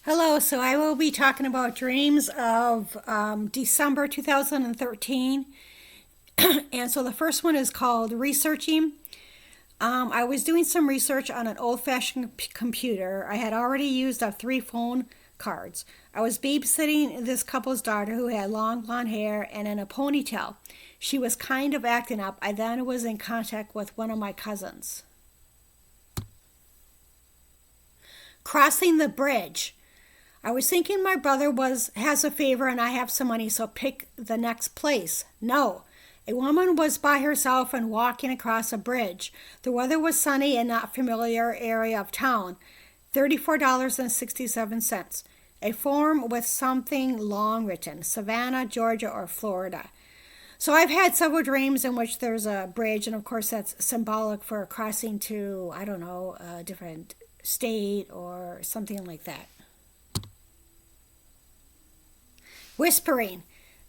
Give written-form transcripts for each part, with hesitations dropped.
Hello, so I will be talking about dreams of December 2013. And so the first one is called researching. I was doing some research on an old-fashioned computer. I had already used up 3 phone cards. I was babysitting this couple's daughter who had long blonde hair and in a ponytail. She was kind of acting up. I then was in contact with one of my cousins. Crossing the bridge. I was thinking my brother has a favor and I have some money, so pick the next place. No. A woman was by herself and walking across a bridge. The weather was sunny and not familiar area of town. $34.67. A form with something long written. Savannah, Georgia, or Florida. So I've had several dreams in which there's a bridge, and of course that's symbolic for crossing to, I don't know, a different state or something like that. Whispering.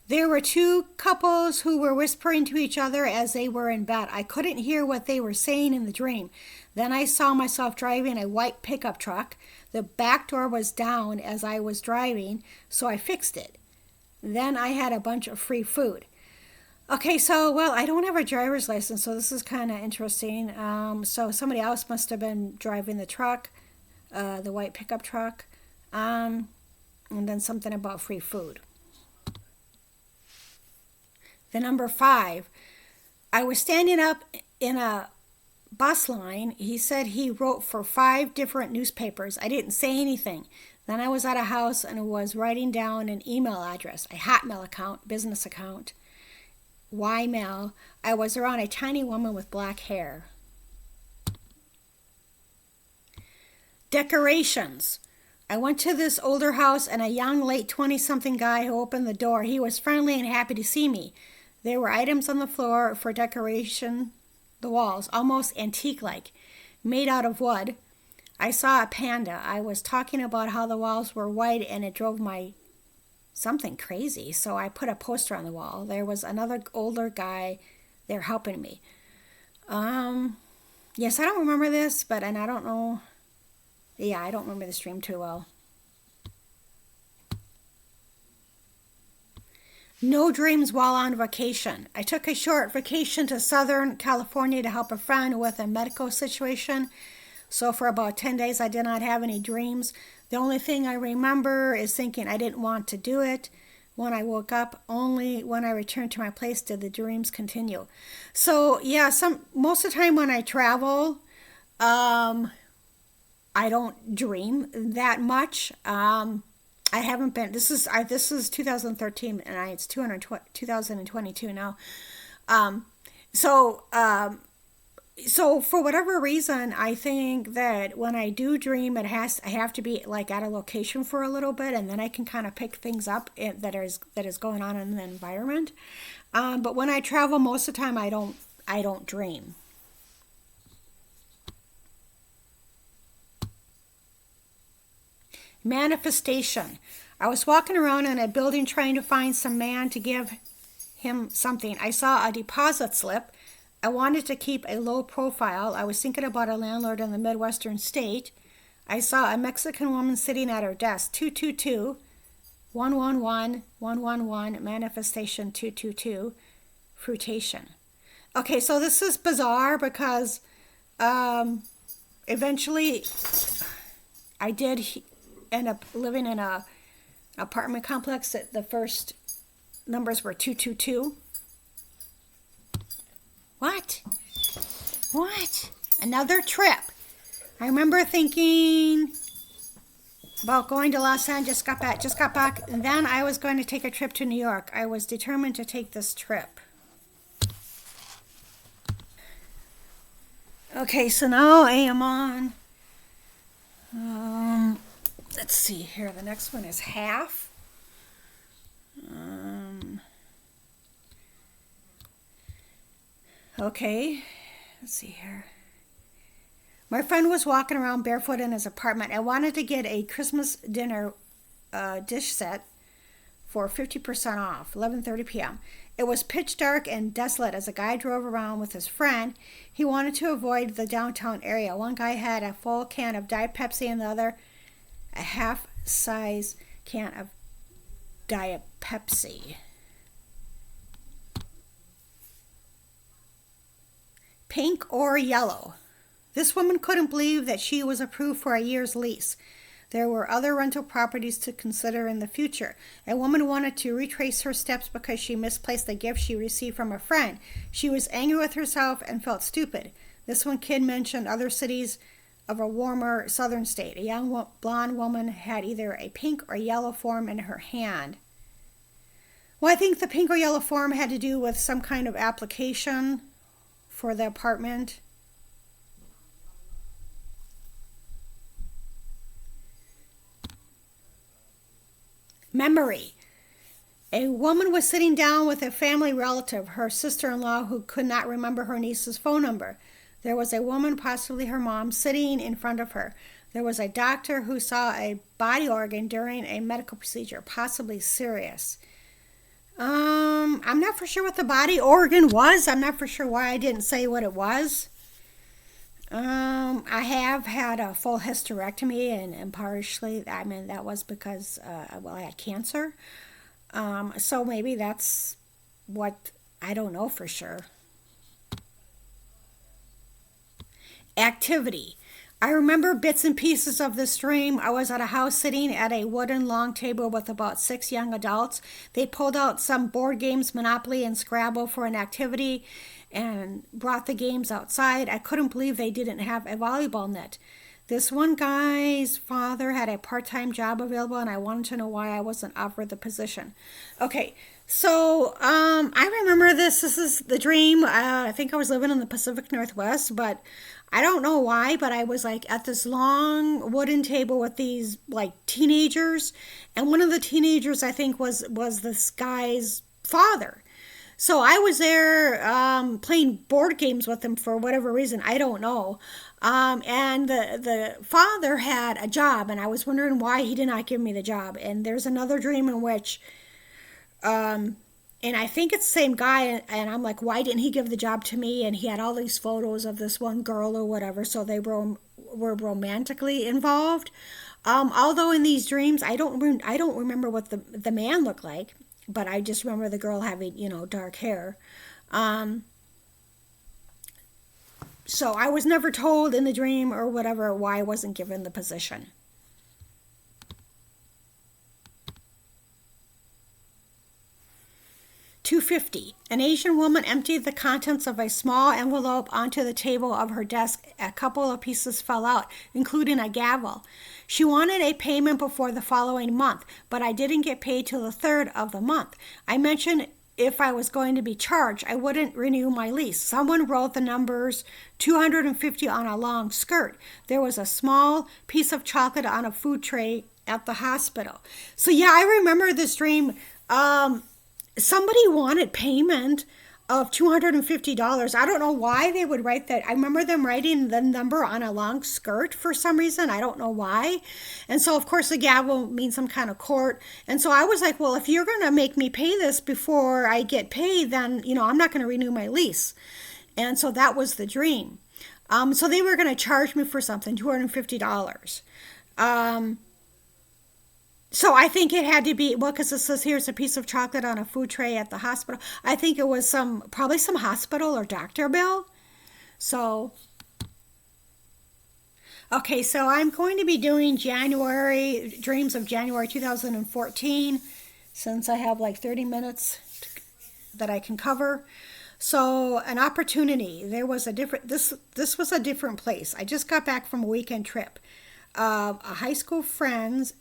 There were 2 couples who were whispering to each other as they were in bed. I couldn't hear what they were saying in the dream. Then I saw myself driving a white pickup truck. The back door was down as I was driving, so I fixed it. Then I had a bunch of free food. Okay, well, I don't have a driver's license, so this is kind of interesting. So somebody else must have been driving the truck, the white pickup truck, and then something about free food. The number 5, I was standing up in a bus line. He said he wrote for 5 different newspapers. I didn't say anything. Then I was at a house and was writing down an email address, a Hotmail account, business account, Ymail. I was around a tiny woman with black hair. Decorations. I went to this older house and a young late 20-something guy who opened the door. He was friendly and happy to see me. There were items on the floor for decoration, the walls, almost antique-like, made out of wood. I saw a panda. I was talking about how the walls were white and it drove my something crazy, so I put a poster on the wall. There was another older guy there helping me. Yes, I don't remember this, and I don't know. Yeah, I don't remember the stream too well. No dreams while on vacation. I took a short vacation to Southern California to help a friend with a medical situation. So for about 10 days, I did not have any dreams. The only thing I remember is thinking I didn't want to do it. When I woke up, only when I returned to my place did the dreams continue. So yeah, most of the time when I travel, I don't dream that much. I haven't been. This is 2013, and it's 2022 now. So for whatever reason, I think that when I do dream, I have to be like at a location for a little bit, and then I can kind of pick things up that is going on in the environment. But when I travel, most of the time I don't dream. Manifestation. I was walking around in a building trying to find some man to give him something. I saw a deposit slip. I wanted to keep a low profile. I was thinking about a landlord in the Midwestern state. I saw a Mexican woman sitting at her desk. 222, 111, 111, manifestation 222, fruitation. Okay, so this is bizarre because eventually I did end up living in a apartment complex that the first numbers were 222. What? Another trip. I remember thinking about going to Los Angeles, just got back, and then I was going to take a trip to New York. I was determined to take this trip. Okay, so now I am on let's see here. The next one is half. Okay, let's see here. My friend was walking around barefoot in his apartment. I wanted to get a Christmas dinner dish set for 50% off, 11:30 p.m. It was pitch dark and desolate as a guy drove around with his friend. He wanted to avoid the downtown area. One guy had a full can of Diet Pepsi and the other a half size can of Diet Pepsi. Pink or yellow? This woman couldn't believe that she was approved for a year's lease. There were other rental properties to consider in the future. A woman wanted to retrace her steps because she misplaced a gift she received from a friend. She was angry with herself and felt stupid. This one kid mentioned other cities of a warmer southern state. A young blonde woman had either a pink or yellow form in her hand. Well, I think the pink or yellow form had to do with some kind of application for the apartment. Memory. A woman was sitting down with a family relative, her sister-in-law, who could not remember her niece's phone number. There was a woman, possibly her mom, sitting in front of her. There was a doctor who saw a body organ during a medical procedure, possibly serious. I'm not for sure what the body organ was. I'm not for sure why I didn't say what it was. I have had a full hysterectomy, and partially, that was because, I had cancer. So maybe that's what, I don't know for sure. Activity. I remember bits and pieces of this dream. I was at a house sitting at a wooden long table with about 6 young adults. They pulled out some board games, Monopoly and Scrabble, for an activity and brought the games outside. I couldn't believe they didn't have a volleyball net. This one guy's father had a part-time job available, and I wanted to know why I wasn't offered the position. Okay, so I remember this. This is the dream. I think I was living in the Pacific Northwest, but I don't know why, but I was like at this long wooden table with these like teenagers, and one of the teenagers I think was this guy's father. So I was there playing board games with him for whatever reason, I don't know. And the father had a job, and I was wondering why he did not give me the job. And there's another dream in which, and I think it's the same guy, and I'm like, why didn't he give the job to me? And he had all these photos of this one girl or whatever, so they were romantically involved. Although in these dreams, I don't remember what the man looked like, but I just remember the girl having, dark hair. So I was never told in the dream or whatever why I wasn't given the position. $2.50. An Asian woman emptied the contents of a small envelope onto the table of her desk. A couple of pieces fell out, including a gavel. She wanted a payment before the following month, but I didn't get paid till the 3rd of the month. I mentioned if I was going to be charged, I wouldn't renew my lease. Someone wrote the numbers $250 on a long skirt. There was a small piece of chocolate on a food tray at the hospital. So yeah, I remember this dream. Somebody wanted payment of $250. I don't know why they would write that. I remember them writing the number on a long skirt for some reason. I don't know why. And so, of course, the gavel means some kind of court. And so I was like, well, if you're going to make me pay this before I get paid, then, I'm not going to renew my lease. And so that was the dream. So they were going to charge me for something, $250. So I think it had to be, because it says here's a piece of chocolate on a food tray at the hospital. I think it was probably some hospital or doctor bill. So, okay, so I'm going to be doing dreams of January 2014, since I have like 30 minutes that I can cover. So an opportunity, this was a different place. I just got back from a weekend trip. A high school friends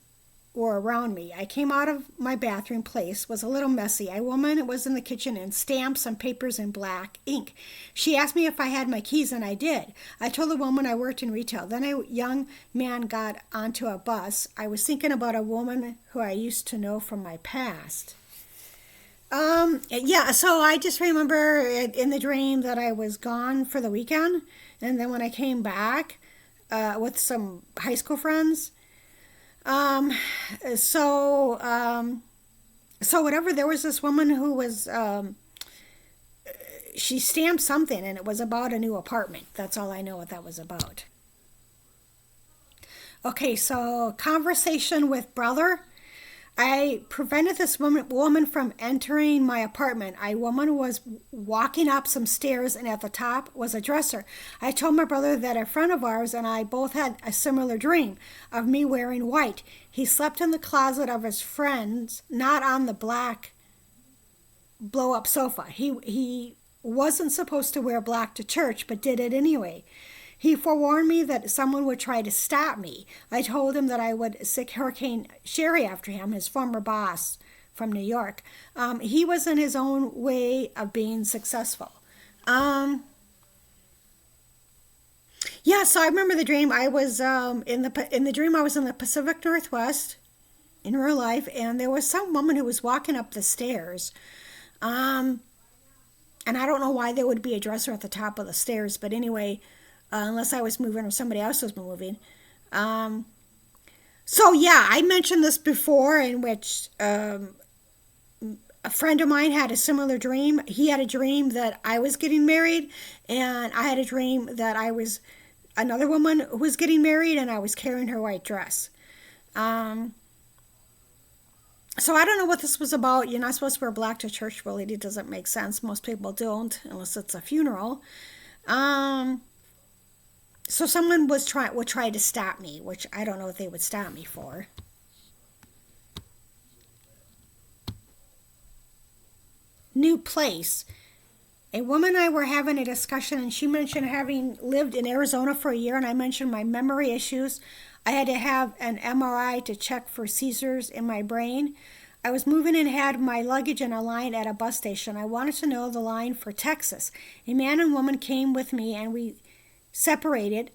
were around me. I came out of my bathroom place, was a little messy. A woman was in the kitchen and stamped some papers in black ink. She asked me if I had my keys, and I did. I told the woman I worked in retail. Then a young man got onto a bus. I was thinking about a woman who I used to know from my past. Yeah, so I just remember in the dream that I was gone for the weekend, and then when I came back with some high school friends, so whatever, there was this woman who was, she stamped something, and it was about a new apartment. That's all I know what that was about. Okay, so conversation with brother. I prevented this woman from entering my apartment. A woman was walking up some stairs, and at the top was a dresser. I told my brother that a friend of ours and I both had a similar dream of me wearing white. He slept in the closet of his friends, not on the black blow up sofa. He wasn't supposed to wear black to church, but did it anyway. He forewarned me that someone would try to stop me. I told him that I would sick Hurricane Sherry after him, his former boss from New York. He was in his own way of being successful. Yeah, so I remember the dream. I was in the dream. I was in the Pacific Northwest in real life, and there was some woman who was walking up the stairs. Um, and I don't know why there would be a dresser at the top of the stairs, but anyway, unless I was moving or somebody else was moving. Um, so yeah, I mentioned this before, in which a friend of mine had a similar dream. He had a dream that I was getting married, and I had a dream that I was another woman who was getting married, and I was carrying her white dress. Um, so I don't know what this was about. You're not supposed to wear black to church. Really, it doesn't make sense. Most people don't, unless it's a funeral. Um, so someone would try to stop me, which I don't know what they would stop me for. New place. A woman and I were having a discussion, and she mentioned having lived in Arizona for a year, and I mentioned my memory issues. I had to have an MRI to check for seizures in my brain. I was moving and had my luggage in a line at a bus station. I wanted to know the line for Texas. A man and woman came with me, and we separated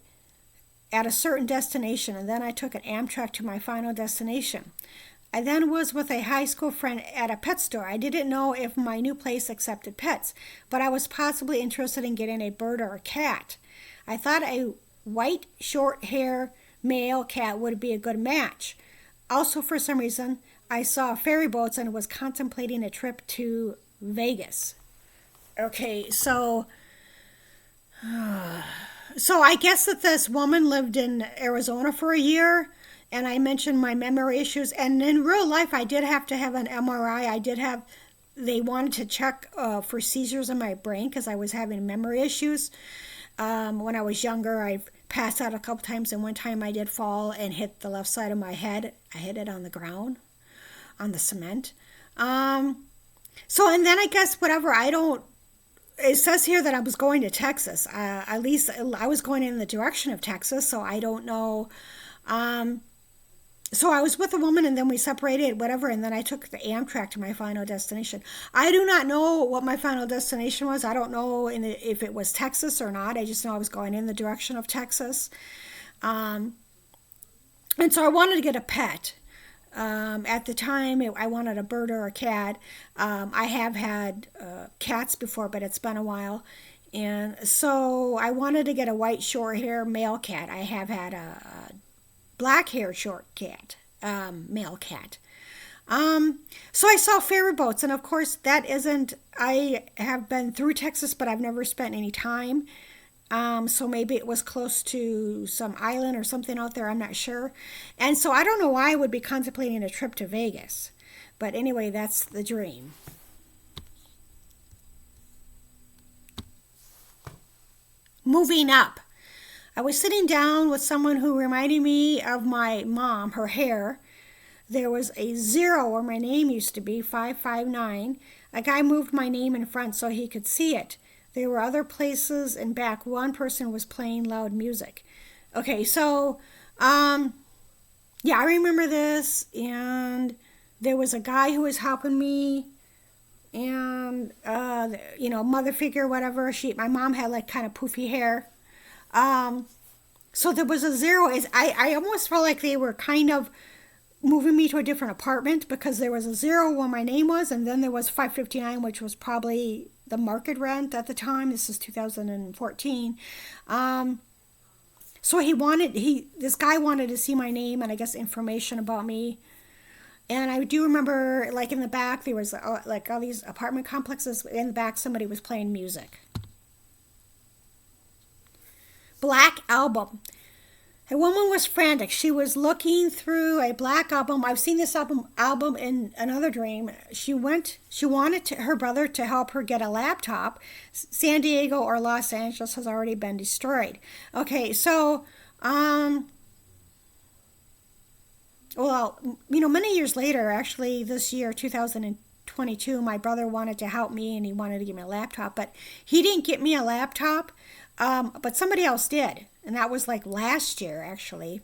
at a certain destination, and then I took an Amtrak to my final destination. I then was with a high school friend at a pet store. I didn't know if my new place accepted pets, but I was possibly interested in getting a bird or a cat. I thought a white, short hair male cat would be a good match. Also, for some reason, I saw ferry boats and was contemplating a trip to Vegas. Okay, so I guess that this woman lived in Arizona for a year, and I mentioned my memory issues. And in real life, I did have to have an MRI. They wanted to check for seizures in my brain because I was having memory issues. When I was younger, I've passed out a couple times, and one time I did fall and hit the left side of my head. I hit it on the ground, on the cement. And then I guess whatever, it says here that I was going to Texas. At least I was going in the direction of Texas, so I don't know. So I was with a woman, and then we separated, whatever, and then I took the Amtrak to my final destination. I do not know what my final destination was. I don't know if it was Texas or not. I just know I was going in the direction of Texas. Um, and so I wanted to get a pet. At the time, I wanted a bird or a cat. I have had cats before, but it's been a while. And so I wanted to get a white short hair male cat. I have had a black hair short cat, male cat. So I saw ferry boats, and of course I have been through Texas, but I've never spent any time. So maybe it was close to some island or something out there, I'm not sure. And so I don't know why I would be contemplating a trip to Vegas. But anyway, that's the dream. Moving up. I was sitting down with someone who reminded me of my mom, her hair. There was a 0 where my name used to be, 559. A guy moved my name in front so he could see it. There were other places in back. One person was playing loud music. Okay, so, yeah, I remember this. And there was a guy who was helping me. And, mother figure, whatever. My mom had like kind of poofy hair. So there was a 0. I almost felt like they were kind of moving me to a different apartment because there was a 0 where my name was, and then there was 559, which was probably the market rent at the time. This is 2014. So this guy wanted to see my name and I guess information about me. And I do remember, like in the back, there was like all these apartment complexes. In the back, somebody was playing music. Black album. A woman was frantic. She was looking through a black album. I've seen this album in another dream. She wanted her brother to help her get a laptop. San Diego or Los Angeles has already been destroyed. Okay, so, well, many years later, actually this year, 2022, my brother wanted to help me and he wanted to give me a laptop, but he didn't get me a laptop, but somebody else did. And that was like last year, actually.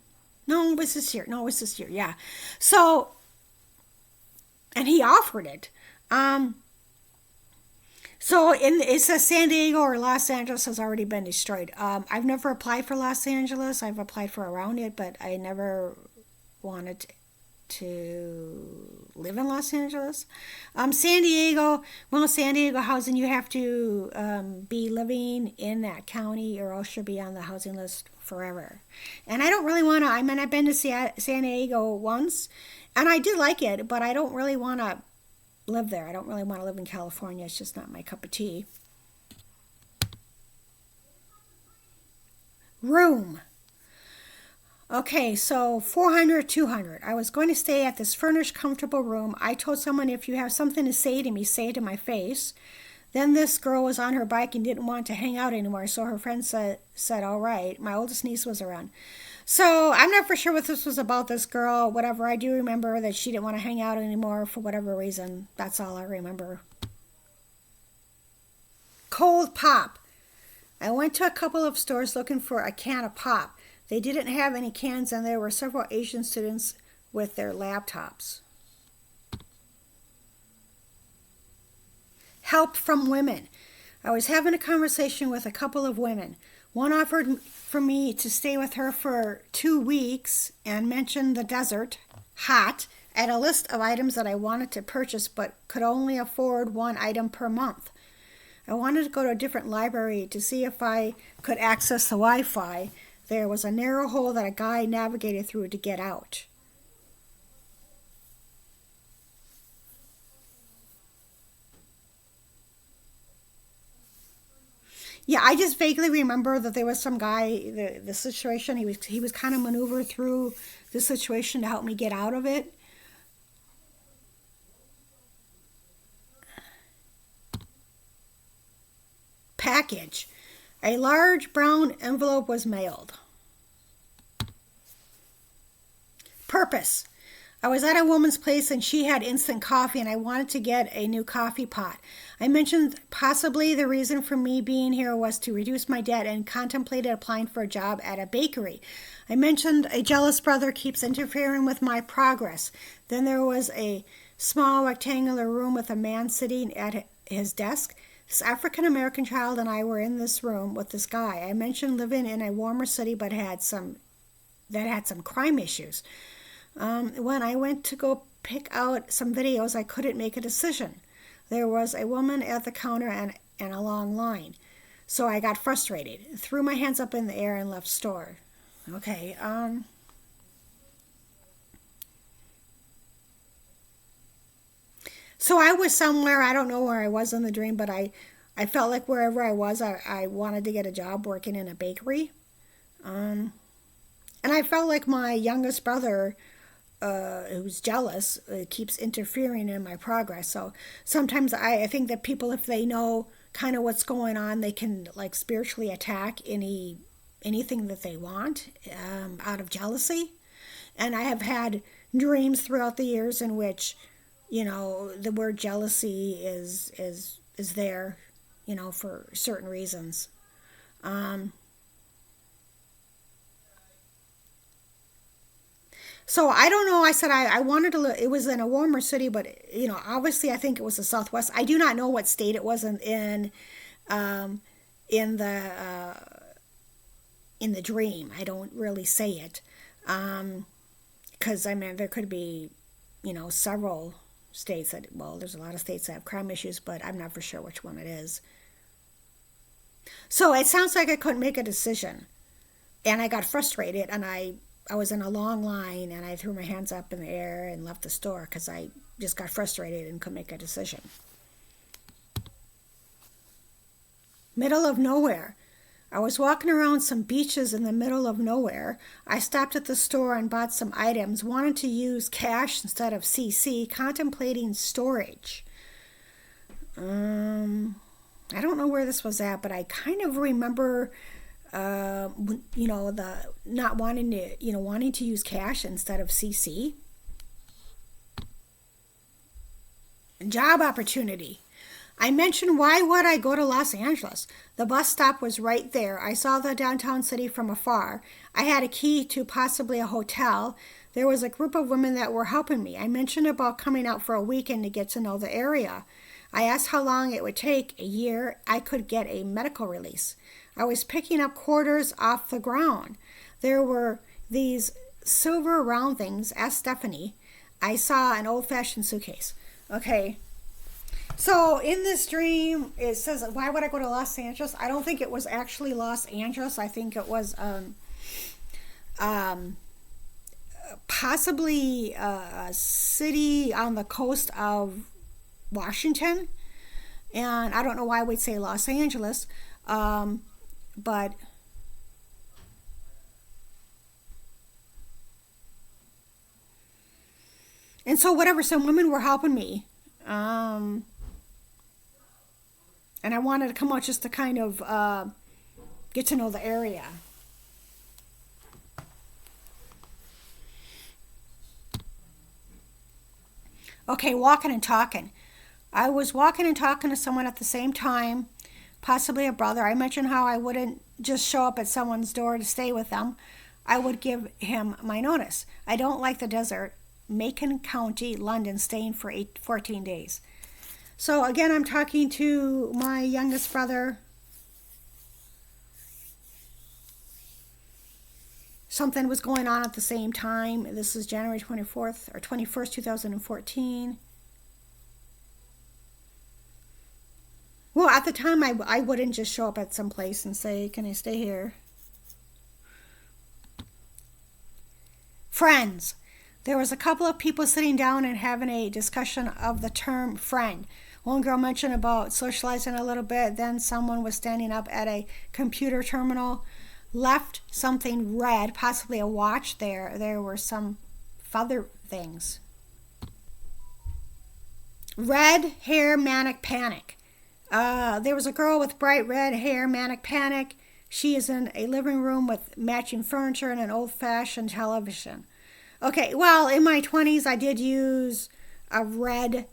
No, it was this year. No, it was this year. Yeah. So, and he offered it. It says San Diego or Los Angeles has already been destroyed. I've never applied for Los Angeles. I've applied for around it, but I never wanted to live in Los Angeles. San Diego, San Diego housing, you have to be living in that county or else you'll be on the housing list forever. And I don't really want to, I've been to San Diego once and I did like it, but I don't really want to live there. I don't really want to live in California. It's just not my cup of tea. Room. Okay, so 400, 200. I was going to stay at this furnished, comfortable room. I told someone, if you have something to say to me, say it to my face. Then this girl was on her bike and didn't want to hang out anymore, so her friend said all right. My oldest niece was around. So I'm not for sure what this was about, this girl, whatever. I do remember that she didn't want to hang out anymore for whatever reason. That's all I remember. Cold pop. I went to a couple of stores looking for a can of pop. They didn't have any cans, and there were several Asian students with their laptops. Help from women. I was having a conversation with a couple of women. One offered for me to stay with her for 2 weeks and mentioned the desert, hot, and a list of items that I wanted to purchase but could only afford one item per month. I wanted to go to a different library to see if I could access the Wi-Fi. There was a narrow hole that a guy navigated through to get out. Yeah, I just vaguely remember that there was some guy, the situation, he was kind of maneuvered through the situation to help me get out of it. Package. A large brown envelope was mailed. Purpose. I was at a woman's place and she had instant coffee and I wanted to get a new coffee pot. I mentioned possibly the reason for me being here was to reduce my debt and contemplated applying for a job at a bakery. I mentioned a jealous brother keeps interfering with my progress. Then there was a small rectangular room with a man sitting at his desk. This African American child and I were in this room with this guy. I mentioned living in a warmer city but had some crime issues. When I went to go pick out some videos, I couldn't make a decision. There was a woman at the counter and a long line. So I got frustrated, threw my hands up in the air and left store. Okay, so I was somewhere, I don't know where I was in the dream, but I felt like wherever I was, I wanted to get a job working in a bakery. And I felt like my youngest brother, who's jealous, keeps interfering in my progress. So sometimes I think that people, if they know kind of what's going on, they can like spiritually attack anything that they want out of jealousy. And I have had dreams throughout the years in which, the word jealousy is there, for certain reasons. So I don't know. I said I wanted to. It was in a warmer city, but obviously I think it was the Southwest. I do not know what state it was um, in the dream. I don't really say it, because there could be, several states that. Well, there's a lot of states that have crime issues, but I'm not for sure which one it is. So it sounds like I couldn't make a decision, and I got frustrated, and I was in a long line and I threw my hands up in the air and left the store because I just got frustrated and couldn't make a decision. Middle of nowhere. I was walking around some beaches in the middle of nowhere. I stopped at the store and bought some items, wanted to use cash instead of CC, contemplating storage. I don't know where this was at, but I kind of remember, the not wanting to, wanting to use cash instead of CC. Job opportunity. I mentioned, why would I go to Los Angeles? The bus stop was right there. I saw the downtown city from afar. I had a key to possibly a hotel. There was a group of women that were helping me. I mentioned about coming out for a weekend to get to know the area. I asked how long it would take. A year. I could get a medical release. I was picking up quarters off the ground. There were these silver round things. Asked Stephanie. I saw an old-fashioned suitcase. Okay. So in this dream, it says, why would I go to Los Angeles? I don't think it was actually Los Angeles. I think it was possibly a city on the coast of Washington. And I don't know why I would say Los Angeles. But and so whatever, some women were helping me. And I wanted to come out just to kind of get to know the area. Okay, walking and talking. I was walking and talking to someone at the same time, possibly a brother. I mentioned how I wouldn't just show up at someone's door to stay with them. I would give him my notice. I don't like the desert. Macon County, London, staying for 14 days. So again, I'm talking to my youngest brother. Something was going on at the same time. This is January 24th or 21st, 2014. Well, at the time, I wouldn't just show up at some place and say, can I stay here? Friends. There was a couple of people sitting down and having a discussion of the term friend. One girl mentioned about socializing a little bit. Then someone was standing up at a computer terminal, left something red, possibly a watch there. There were some other things. Red hair, manic panic. There was a girl with bright red hair, manic panic. She is in a living room with matching furniture and an old-fashioned television. Okay, well, in my 20s, I did use a red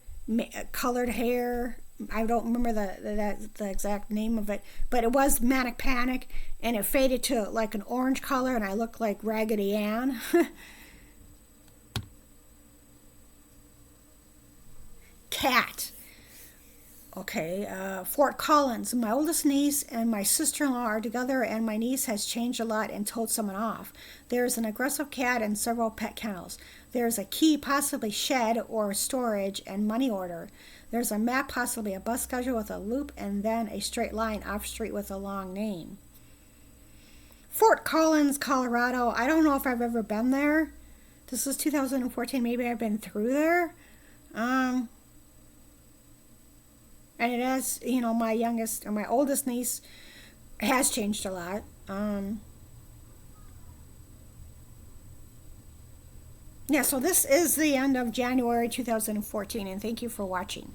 colored hair. I don't remember the exact name of it, but it was manic panic, and it faded to like an orange color, and I looked like Raggedy Ann. Cat. Okay, Fort Collins. My oldest niece and my sister-in-law are together, and my niece has changed a lot and told someone off. There's an aggressive cat and several pet kennels. There's a key, possibly shed or storage, and money order. There's a map, possibly a bus schedule with a loop, and then a straight line off street with a long name. Fort Collins, Colorado. I don't know if I've ever been there. This is 2014. Maybe I've been through there. And it has, my oldest niece has changed a lot. Yeah, so this is the end of January 2014, and thank you for watching.